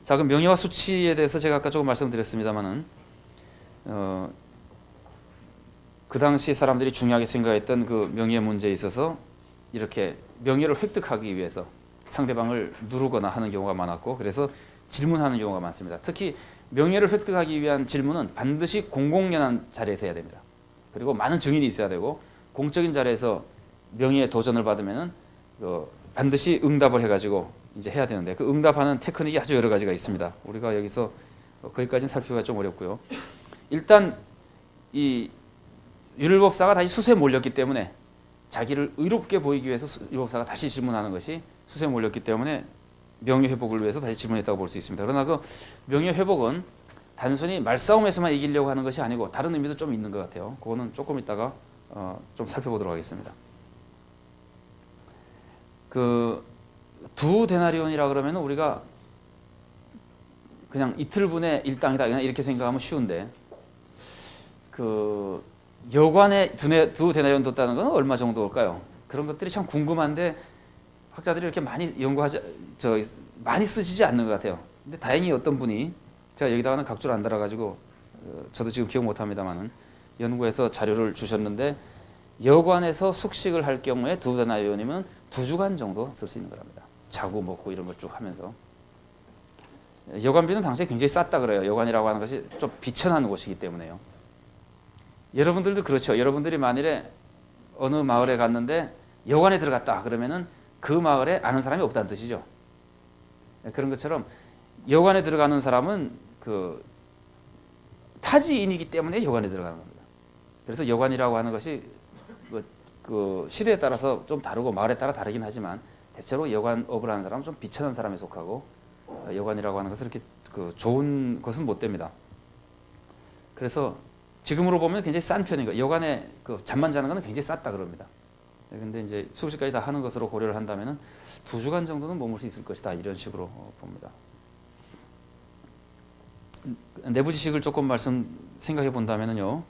자, 그럼 명예와 수치에 대해서 제가 아까 조금 말씀드렸습니다만은 그 당시 사람들이 중요하게 생각했던 그 명예 문제에 있어서 이렇게 명예를 획득하기 위해서 상대방을 누르거나 하는 경우가 많았고, 그래서 질문하는 경우가 많습니다. 특히 명예를 획득하기 위한 질문은 반드시 공공연한 자리에서 해야 됩니다. 그리고 많은 증인이 있어야 되고, 공적인 자리에서 명예에 도전을 받으면은 반드시 응답을 해가지고 이제 해야 되는데, 그 응답하는 테크닉이 아주 여러 가지가 있습니다. 우리가 여기서 거기까지는 살피기가 좀 어렵고요. 일단 이 율법사가 다시 수세에 몰렸기 때문에, 자기를 의롭게 보이기 위해서 율법사가 다시 질문하는 것이 수세에 몰렸기 때문에 명예회복을 위해서 다시 질문했다고 볼 수 있습니다. 그러나 그 명예회복은 단순히 말싸움에서만 이기려고 하는 것이 아니고 다른 의미도 좀 있는 것 같아요. 그거는 조금 이따가 좀 살펴보도록 하겠습니다. 그 두 데나리온이라 그러면 우리가 그냥 이틀분의 일당이다 그냥 이렇게 생각하면 쉬운데, 그 여관에 두 데나리온 뒀다는 건 얼마 정도일까요? 그런 것들이 참 궁금한데 학자들이 이렇게 많이 많이 쓰시지 않는 것 같아요. 근데 다행히 어떤 분이, 제가 여기다가는 각주를 안 달아가지고 저도 지금 기억 못합니다만은 연구해서 자료를 주셨는데, 여관에서 숙식을 할 경우에 두 데나리온이면 2주간 정도 쓸 수 있는 거랍니다. 자고 먹고 이런 것 쭉 하면서. 여관비는 당시에 굉장히 쌌다 그래요. 여관이라고 하는 것이 좀 비천한 곳이기 때문에요. 여러분들도 그렇죠. 여러분들이 만일에 어느 마을에 갔는데 여관에 들어갔다 그러면은 그 마을에 아는 사람이 없다는 뜻이죠. 그런 것처럼 여관에 들어가는 사람은 그 타지인이기 때문에 여관에 들어가는 겁니다. 그래서 여관이라고 하는 것이 그 시대에 따라서 좀 다르고 마을에 따라 다르긴 하지만, 대체로 여관업을 하는 사람은 좀 비천한 사람에 속하고, 여관이라고 하는 것은 이렇게 좋은 것은 못 됩니다. 그래서 지금으로 보면 굉장히 싼 편인 거예요. 여관에 잠만 자는 것은 굉장히 쌌다 그럽니다. 근데 이제 숙식까지 다 하는 것으로 고려를 한다면은 2주간 정도는 머물 수 있을 것이다, 이런 식으로 봅니다. 내부 지식을 조금 생각해 본다면요,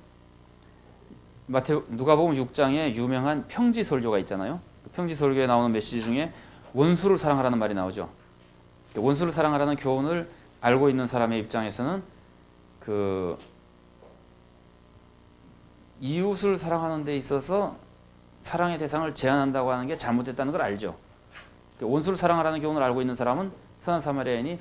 누가복음 6장에 유명한 평지설교가 있잖아요. 평지설교에 나오는 메시지 중에 원수를 사랑하라는 말이 나오죠. 원수를 사랑하라는 교훈을 알고 있는 사람의 입장에서는 그 이웃을 사랑하는 데 있어서 사랑의 대상을 제한한다고 하는 게 잘못됐다는 걸 알죠. 원수를 사랑하라는 교훈을 알고 있는 사람은, 선한 사마리아인이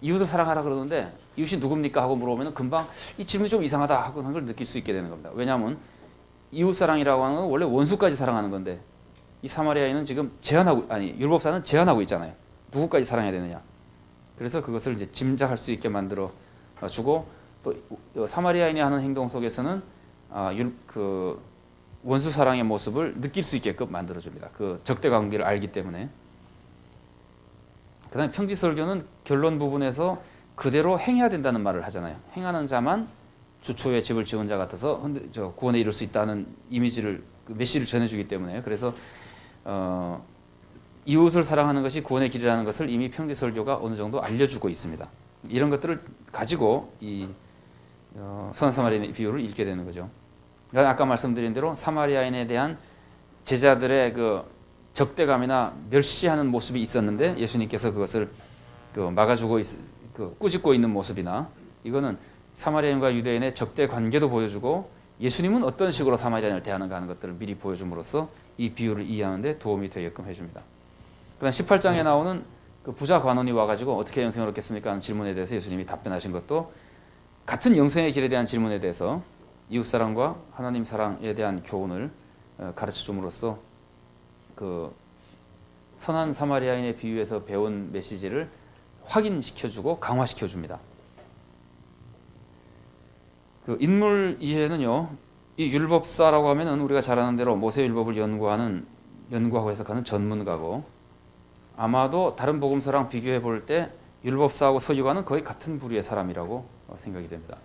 이웃을 사랑하라 그러는데 이웃이 누굽니까 하고 물어보면 금방 이 질문이 좀 이상하다 하고 하는 걸 느낄 수 있게 되는 겁니다. 왜냐하면 이웃사랑이라고 하는 건 원래 원수까지 사랑하는 건데, 이 사마리아인은 지금 율법사는 제한하고 있잖아요. 누구까지 사랑해야 되느냐. 그래서 그것을 이제 짐작할 수 있게 만들어 주고, 또 사마리아인이 하는 행동 속에서는 그 원수 사랑의 모습을 느낄 수 있게끔 만들어 줍니다. 그 적대 관계를 알기 때문에. 그다음에 평지설교는 결론 부분에서 그대로 행해야 된다는 말을 하잖아요. 행하는 자만 주초에 집을 지은 자 같아서 구원에 이를 수 있다는 이미지를, 메시지를 전해주기 때문에. 그래서 이웃을 사랑하는 것이 구원의 길이라는 것을 이미 평지설교가 어느 정도 알려주고 있습니다. 이런 것들을 가지고 이 선한 사마리아인의 비유를 읽게 되는 거죠. 그러니까 아까 말씀드린 대로 사마리아인에 대한 제자들의 그 적대감이나 멸시하는 모습이 있었는데, 예수님께서 그것을 막아주고 꾸짖고 있는 모습이나, 이거는 사마리아인과 유대인의 적대 관계도 보여주고, 예수님은 어떤 식으로 사마리아인을 대하는가 하는 것들을 미리 보여줌으로써 이 비유를 이해하는 데 도움이 되게끔 해줍니다. 그다음 18장에 나오는 그 부자 관원이 와가지고 어떻게 영생을 얻겠습니까 하는 질문에 대해서 예수님이 답변하신 것도, 같은 영생의 길에 대한 질문에 대해서 이웃사랑과 하나님 사랑에 대한 교훈을 가르쳐 줌으로써 그 선한 사마리아인의 비유에서 배운 메시지를 확인시켜주고 강화시켜줍니다. 그 인물 이해는요, 이 율법사라고 하면은 우리가 잘 아는 대로 모세율법을 연구하고 해석하는 전문가고, 아마도 다른 복음서랑 비교해 볼 때 율법사하고 서기관은 거의 같은 부류의 사람이라고 생각이 됩니다.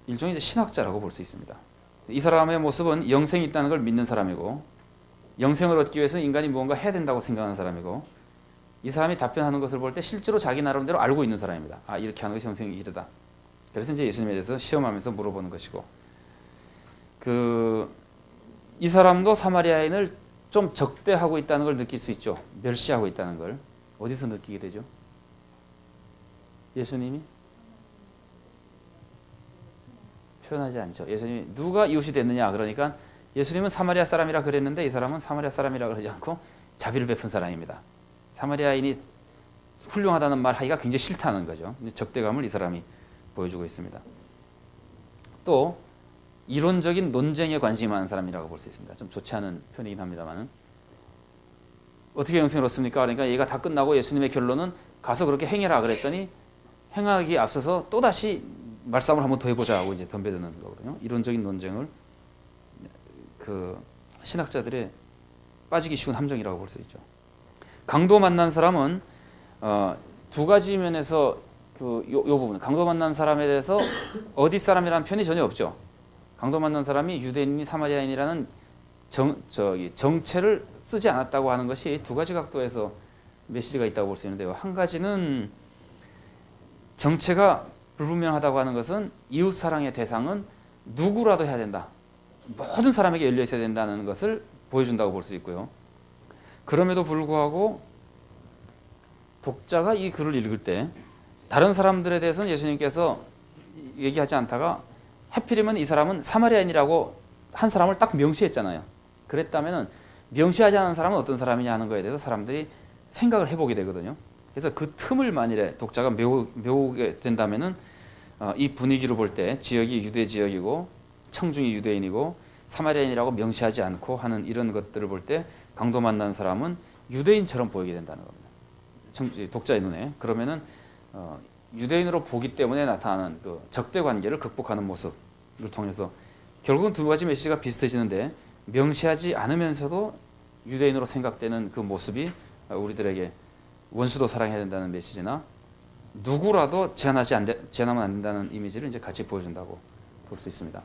일종의 이제 신학자라고 볼 수 있습니다. 이 사람의 모습은 영생이 있다는 걸 믿는 사람이고, 영생을 얻기 위해서는 인간이 무언가 해야 된다고 생각하는 사람이고, 이 사람이 답변하는 것을 볼 때 실제로 자기 나름대로 알고 있는 사람입니다. 아, 이렇게 하는 것이 영생의 길이다. 그래서 이제 예수님에 대해서 시험하면서 물어보는 것이고, 이 사람도 사마리아인을 좀 적대하고 있다는 걸 느낄 수 있죠. 멸시하고 있다는 걸. 어디서 느끼게 되죠? 예수님이 표현하지 않죠. 예수님이 누가 이웃이 됐느냐 그러니까 예수님은 사마리아 사람이라 그랬는데 이 사람은 사마리아 사람이라 그러지 않고 자비를 베푼 사람입니다. 사마리아인이 훌륭하다는 말 하기가 굉장히 싫다는 거죠. 적대감을 이 사람이 보여주고 있습니다. 또 이론적인 논쟁에 관심이 많은 사람이라고 볼 수 있습니다. 좀 좋지 않은 표현이긴 합니다만 어떻게 영생을 얻습니까? 그러니까 얘가 다 끝나고 예수님의 결론은 가서 그렇게 행해라 그랬더니 행하기에 앞서서 또다시 말싸움을 한번 더 해보자 하고 이제 덤벼드는 거거든요. 이론적인 논쟁을 그 신학자들의 빠지기 쉬운 함정이라고 볼 수 있죠. 강도 만난 사람은 두 가지 면에서 요 부분 강도 만난 사람에 대해서 어디 사람이라는 표현이 전혀 없죠. 강도 만난 사람이 유대인이 사마리아인이라는 정체를 쓰지 않았다고 하는 것이 두 가지 각도에서 메시지가 있다고 볼 수 있는데요. 한 가지는 정체가 불분명하다고 하는 것은 이웃 사랑의 대상은 누구라도 해야 된다. 모든 사람에게 열려 있어야 된다는 것을 보여준다고 볼 수 있고요. 그럼에도 불구하고 독자가 이 글을 읽을 때 다른 사람들에 대해서는 예수님께서 얘기하지 않다가 하필이면 이 사람은 사마리아인이라고 한 사람을 딱 명시했잖아요. 그랬다면 명시하지 않은 사람은 어떤 사람이냐 하는 거에 대해서 사람들이 생각을 해보게 되거든요. 그래서 그 틈을 만일에 독자가 메우게 된다면은 이 분위기로 볼 때 지역이 유대 지역이고 청중이 유대인이고 사마리아인이라고 명시하지 않고 하는 이런 것들을 볼 때 강도 만난 사람은 유대인처럼 보이게 된다는 겁니다. 독자의 눈에. 그러면은 유대인으로 보기 때문에 나타나는 그 적대 관계를 극복하는 모습을 통해서 결국은 두 가지 메시지가 비슷해지는데 명시하지 않으면서도 유대인으로 생각되는 그 모습이 우리들에게 원수도 사랑해야 된다는 메시지나 누구라도 제한하면 안 된다는 이미지를 이제 같이 보여준다고 볼 수 있습니다.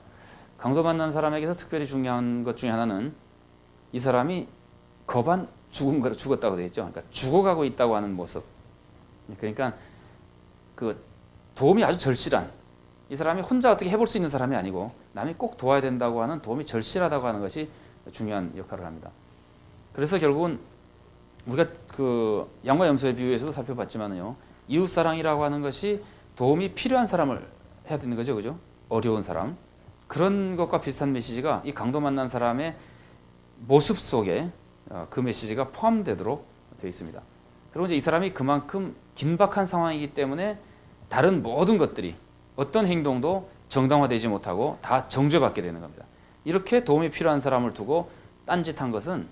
강도 만난 사람에게서 특별히 중요한 것 중에 하나는 이 사람이 거반 죽었다고 되어 있죠. 그러니까 죽어가고 있다고 하는 모습. 그러니까 그 도움이 아주 절실한 이 사람이 혼자 어떻게 해볼 수 있는 사람이 아니고 남이 꼭 도와야 된다고 하는 도움이 절실하다고 하는 것이 중요한 역할을 합니다. 그래서 결국은 우리가 그 양과 염소의 비유에서도 살펴봤지만요, 이웃사랑이라고 하는 것이 도움이 필요한 사람을 해야 되는 거죠, 그죠? 어려운 사람. 그런 것과 비슷한 메시지가 이 강도 만난 사람의 모습 속에 그 메시지가 포함되도록 되어 있습니다. 그리고 이제 이 사람이 그만큼 긴박한 상황이기 때문에 다른 모든 것들이 어떤 행동도 정당화되지 못하고 다 정죄받게 되는 겁니다. 이렇게 도움이 필요한 사람을 두고 딴짓한 것은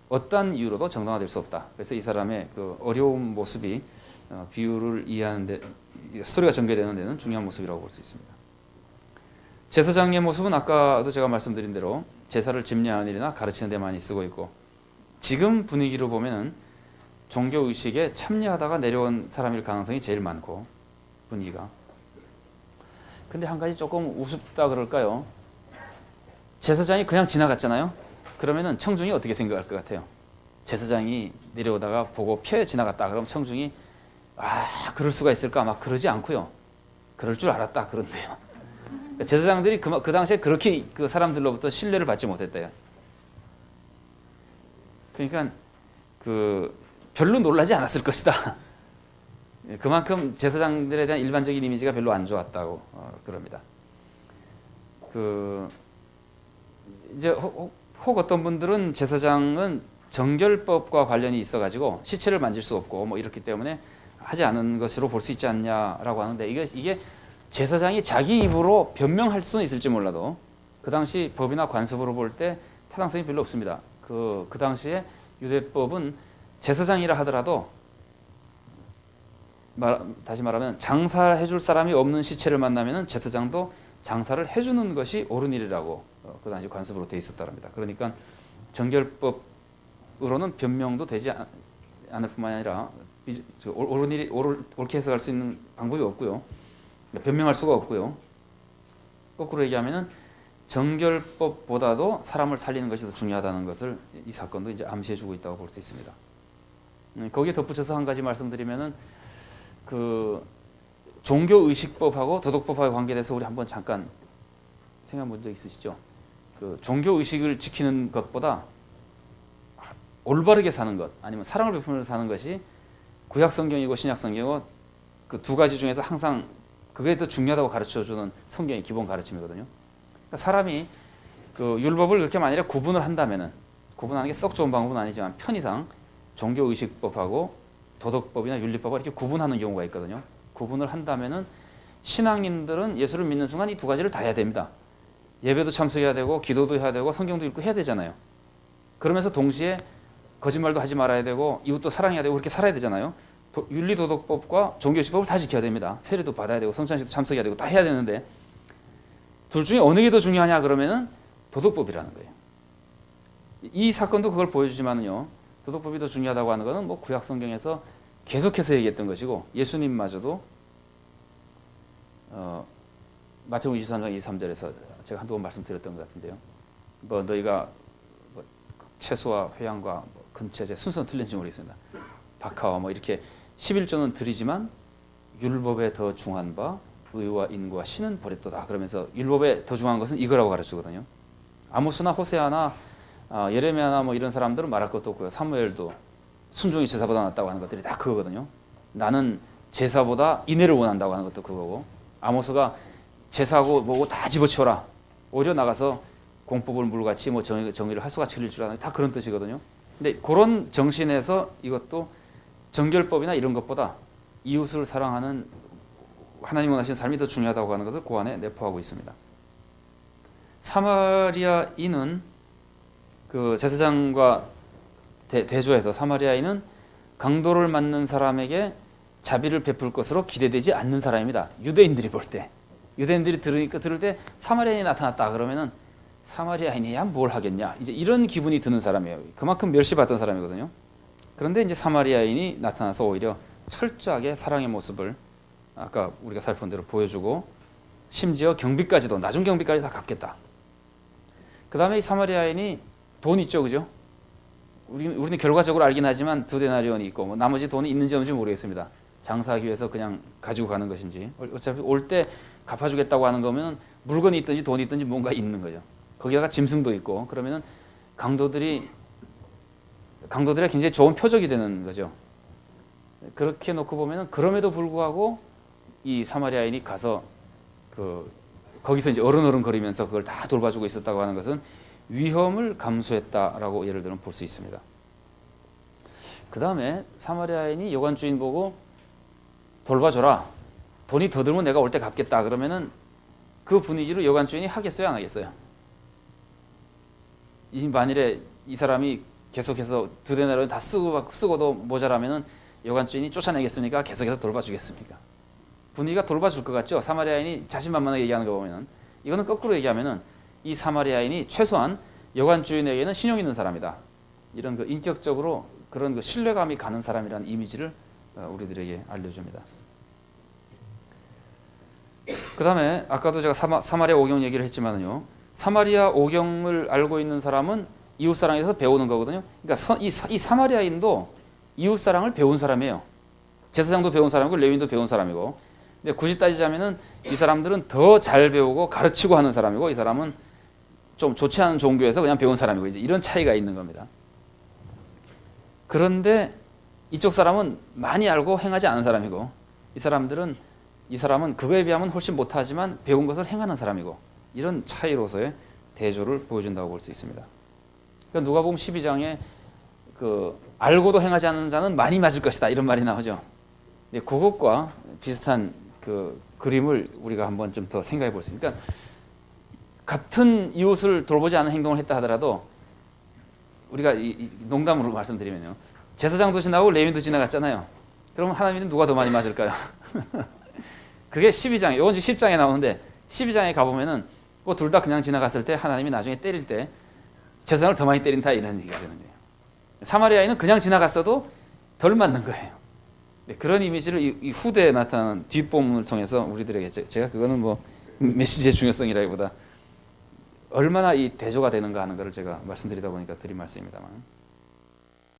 어떠한 이유로도 정당화될 수 없다. 그래서 이 사람의 그 어려운 모습이 비유를 이해하는데 스토리가 전개되는 데는 중요한 모습이라고 볼 수 있습니다. 제사장의 모습은 아까도 제가 말씀드린 대로 제사를 집례하는 일이나 가르치는 데 많이 쓰고 있고 지금 분위기로 보면은 종교의식에 참여하다가 내려온 사람일 가능성이 제일 많고 분위기가. 근데 한 가지 조금 우습다 그럴까요? 제사장이 그냥 지나갔잖아요. 그러면은 청중이 어떻게 생각할 것 같아요? 제사장이 내려오다가 보고 피해 지나갔다. 그럼 청중이 그럴 수가 있을까? 막 그러지 않고요. 그럴 줄 알았다. 그런데요. 제사장들이 그 당시에 그렇게 그 사람들로부터 신뢰를 받지 못했대요. 그러니까 별로 놀라지 않았을 것이다. 그만큼 제사장들에 대한 일반적인 이미지가 별로 안 좋았다고 그럽니다. 이제 혹 어떤 분들은 제사장은 정결법과 관련이 있어가지고 시체를 만질 수 없고 뭐 이렇기 때문에 하지 않은 것으로 볼 수 있지 않냐라고 하는데 이게 제사장이 자기 입으로 변명할 수는 있을지 몰라도 그 당시 법이나 관습으로 볼 때 타당성이 별로 없습니다. 그 당시에 유대법은 제사장이라 하더라도 다시 말하면 장사해 줄 사람이 없는 시체를 만나면 제사장도 장사를 해주는 것이 옳은 일이라고 그 당시 관습으로 되어 있었답니다. 그러니까 정결법으로는 변명도 되지 않을 뿐만 아니라 옳은 일이 옳게 해석할 수 있는 방법이 없고요. 변명할 수가 없고요. 거꾸로 얘기하면은 정결법보다도 사람을 살리는 것이 더 중요하다는 것을 이 사건도 이제 암시해주고 있다고 볼 수 있습니다. 거기에 덧붙여서 한 가지 말씀드리면은 종교의식법하고 도덕법하고의 관계에 대해서 우리 한번 잠깐 생각해 본 적 있으시죠? 종교의식을 지키는 것보다 올바르게 사는 것 아니면 사랑을 베풀면서 사는 것이 구약성경이고 신약성경이고 그 두 가지 중에서 항상 그게 더 중요하다고 가르쳐주는 성경의 기본 가르침이거든요. 그러니까 사람이 그 율법을 그렇게 만일에 구분을 한다면은, 구분하는 게 썩 좋은 방법은 아니지만 편의상 종교의식법하고 도덕법이나 윤리법을 이렇게 구분하는 경우가 있거든요. 구분을 한다면은 신앙인들은 예수를 믿는 순간 이 두 가지를 다 해야 됩니다. 예배도 참석해야 되고 기도도 해야 되고 성경도 읽고 해야 되잖아요. 그러면서 동시에 거짓말도 하지 말아야 되고 이웃도 사랑해야 되고 그렇게 살아야 되잖아요. 윤리도덕법과 종교의식법을 다 지켜야 됩니다. 세례도 받아야 되고 성찬식도 참석해야 되고 다 해야 되는데 둘 중에 어느 게 더 중요하냐 그러면은 도덕법이라는 거예요. 이 사건도 그걸 보여주지만은요, 도덕법이 더 중요하다고 하는 것은 뭐 구약 성경에서 계속해서 얘기했던 것이고 예수님마저도 마태복음 23장 23절에서 제가 한두 번 말씀드렸던 것 같은데요. 뭐 너희가 뭐 채소와 회양과 뭐 근체제 순서는 틀린지 모르겠습니다. 박하와 뭐 이렇게 11조는 드리지만 율법에 더 중한 바 의와 인과 신은 버렸도다. 그러면서 율법에 더 중한 것은 이거라고 가르치거든요. 아모스나 호세아나 예레미야나 뭐 이런 사람들은 말할 것도 없고요. 사무엘도 순종이 제사보다 낫다고 하는 것들이 다 그거거든요. 나는 제사보다 인애를 원한다고 하는 것도 그거고, 아모스가 제사하고 뭐고 다 집어치워라. 오히려 나가서 공법을 물같이 뭐 정의를 하수같이 흘릴 줄 아는 다 그런 뜻이거든요. 근데 그런 정신에서 이것도 정결법이나 이런 것보다 이웃을 사랑하는 하나님 원하시는 삶이 더 중요하다고 하는 것을 그 안에 내포하고 있습니다. 사마리아인은 그 제사장과 대조해서 사마리아인은 강도를 맞는 사람에게 자비를 베풀 것으로 기대되지 않는 사람입니다. 유대인들이 볼 때, 유대인들이 들을 때 사마리아인이 나타났다 그러면은 사마리아인이야 뭘 하겠냐, 이제 이런 기분이 드는 사람이에요. 그만큼 멸시받던 사람이거든요. 그런데 이제 사마리아인이 나타나서 오히려 철저하게 사랑의 모습을 아까 우리가 살펴본 대로 보여주고 심지어 경비까지도, 나중 경비까지 다 갚겠다. 그 다음에 이 사마리아인이 돈 있죠, 그죠? 우리는 결과적으로 알긴 하지만 2데나리온이 있고 뭐 나머지 돈이 있는지 없는지 모르겠습니다. 장사하기 위해서 그냥 가지고 가는 것인지, 어차피 올 때 갚아주겠다고 하는 거면 물건이 있든지 돈이 있든지 뭔가 있는 거죠. 거기다가 짐승도 있고 그러면은 강도들이 굉장히 좋은 표적이 되는 거죠. 그렇게 놓고 보면은 그럼에도 불구하고 이 사마리아인이 가서 거기서 이제 어른거리면서 그걸 다 돌봐주고 있었다고 하는 것은 위험을 감수했다라고 예를 들면 볼 수 있습니다. 그 다음에 사마리아인이 여관 주인 보고 돌봐줘라, 돈이 더 들면 내가 올 때 갚겠다 그러면은 그 분위기로 여관 주인이 하겠어요, 안 하겠어요? 만일에 이 사람이 계속해서 2데나리온 다 쓰고도 모자라면은 여관 주인이 쫓아내겠습니까? 계속해서 돌봐주겠습니까? 분위기가 돌봐줄 것 같죠? 사마리아인이 자신만만하게 얘기하는 거 보면은. 이거는 거꾸로 얘기하면은 이 사마리아인이 최소한 여관 주인에게는 신용 있는 사람이다. 이런 그 인격적으로 그런 그 신뢰감이 가는 사람이라는 이미지를 우리들에게 알려줍니다. 그 다음에 아까도 제가 사마리아 오경 얘기를 했지만은요, 사마리아 오경을 알고 있는 사람은 이웃사랑에서 배우는 거거든요. 그러니까 이 사마리아인도 이웃사랑을 배운 사람이에요. 제사장도 배운 사람이고 레위인도 배운 사람이고, 근데 굳이 따지자면은 이 사람들은 더 잘 배우고 가르치고 하는 사람이고, 이 사람은 좀 좋지 않은 종교에서 그냥 배운 사람이고, 이제 이런 차이가 있는 겁니다. 그런데 이쪽 사람은 많이 알고 행하지 않은 사람이고, 이 사람은 그거에 비하면 훨씬 못하지만 배운 것을 행하는 사람이고, 이런 차이로서의 대조를 보여준다고 볼 수 있습니다. 그러니까 누가복음 12장에 알고도 행하지 않는 자는 많이 맞을 것이다, 이런 말이 나오죠. 그것과 비슷한 그림을 우리가 한번 좀 더 생각해 볼 수 있습니다. 그러니까 같은 이웃을 돌보지 않은 행동을 했다 하더라도, 우리가 농담으로 말씀드리면요, 제사장도 지나고 레위인도 지나갔잖아요. 그럼 하나님은 누가 더 많이 맞을까요? 그게 12장에, 이건 10장에 나오는데 12장에 가보면은 둘 다 그냥 지나갔을 때 하나님이 나중에 때릴 때 제사장을 더 많이 때린다, 이런 얘기가 되는 거예요. 사마리아인은 그냥 지나갔어도 덜 맞는 거예요. 그런 이미지를 이 후대에 나타나는 뒷부분을 통해서 우리들에게, 제가 그거는 뭐 메시지의 중요성이라기보다 얼마나 이 대조가 되는가 하는 것을 제가 말씀드리다 보니까 드린 말씀입니다만,